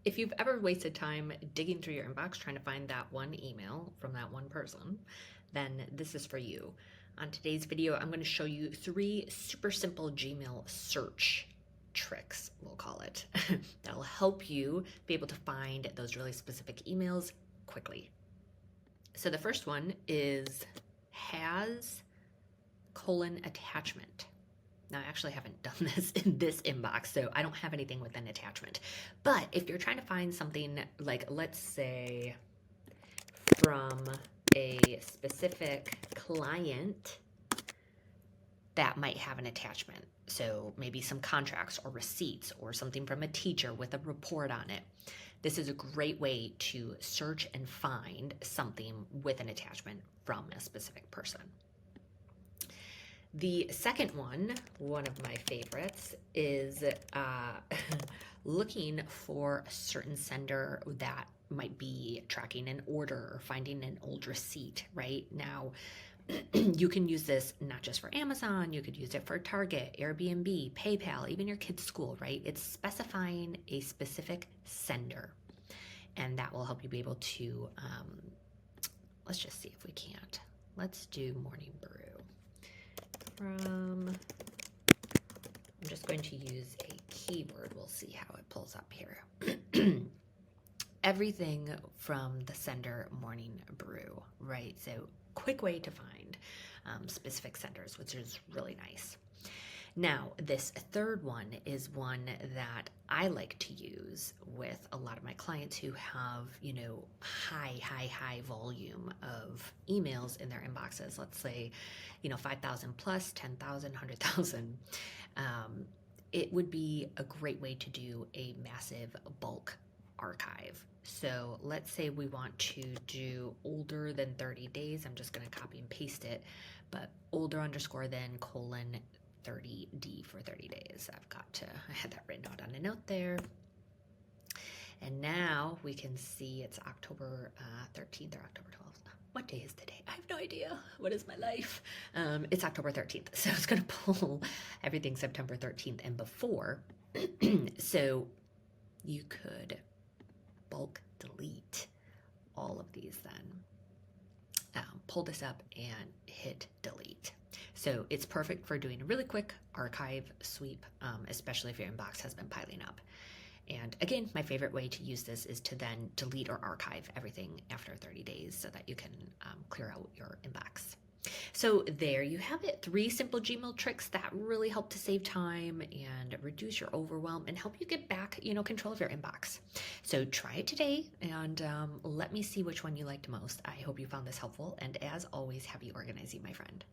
If you've ever wasted time digging through your inbox trying to find that one email from that one person, then this is for you. On today's video, I'm going to show you 3 super simple Gmail search tricks, we'll call it, that'll help you be able to find those really specific emails quickly. So the first one is has colon attachment. Now, I actually haven't done this in this inbox, so I don't have anything with an attachment. But if you're trying to find something like, let's say, from a specific client that might have an attachment, so maybe some contracts or receipts or something from a teacher with a report on it, this is a great way to search and find something with an attachment from a specific person. The second one of my favorites, is looking for a certain sender that might be tracking an order or finding an old receipt. Right now, you can use this not just for Amazon, you could use it for Target, Airbnb, PayPal, even your kids' school, right? It's specifying a specific sender, and that will help you be able to, let's just see if we can't. Let's do Morning Brew. I'm just going to use a keyword. We'll see how it pulls up here. Everything from the sender Morning Brew, right? So quick way to find specific senders, which is really nice. Now, this third one is one that I like to use with a lot of my clients who have, high volume of emails in their inboxes. Let's say, 5,000 plus, 10,000, 100,000. It would be a great way to do a massive bulk archive. So let's say we want to do older than 30 days. I'm just going to copy and paste it, but older underscore then colon 30D for 30 days. I had that written out on a note there. And now we can see it's October 13th or October 12th. What day is today? I have no idea. What is my life? It's October 13th. So it's going to pull everything September 13th and before. So you could bulk delete all of these then. Pull this up and hit delete. So it's perfect for doing a really quick archive sweep, especially if your inbox has been piling up. And again, my favorite way to use this is to then delete or archive everything after 30 days so that you can clear out your inbox. So there you have it. 3 simple Gmail tricks that really help to save time and reduce your overwhelm and help you get back, control of your inbox. So try it today and let me see which one you liked most. I hope you found this helpful. And as always, happy organizing, my friend.